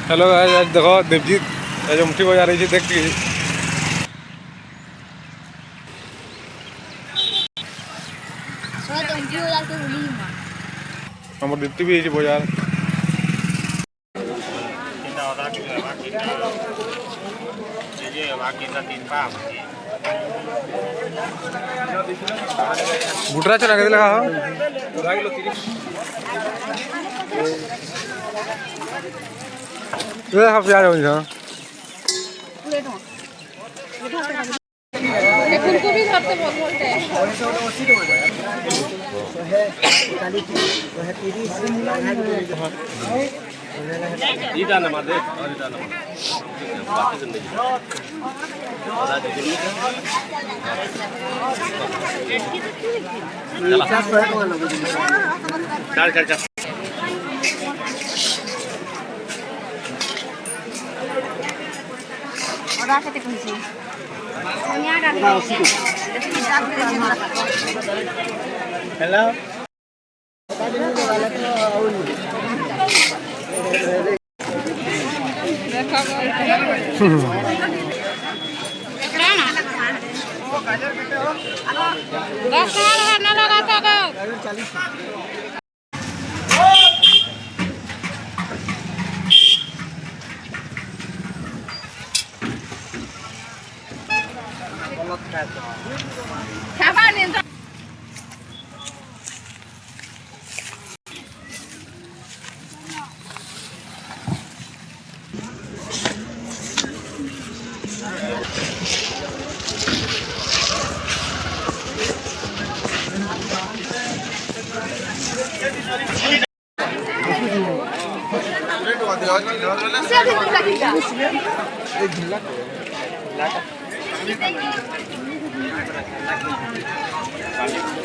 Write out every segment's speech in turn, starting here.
Hello guys, आज देखो देवजीत मुट्ठी बजा रही थी, देख लीजिए। हम डिप्टी भी बजार गुटरा चला के लगा प्यार हो फूलकोबी सबसे बोलते हैं हेलो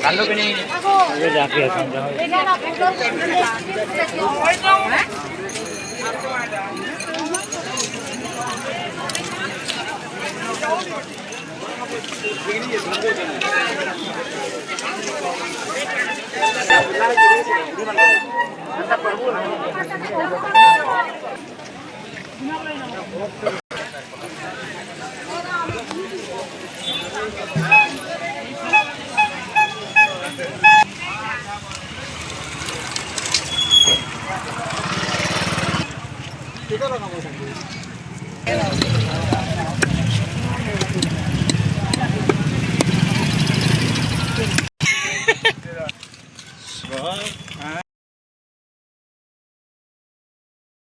कालो के नहीं ये जाके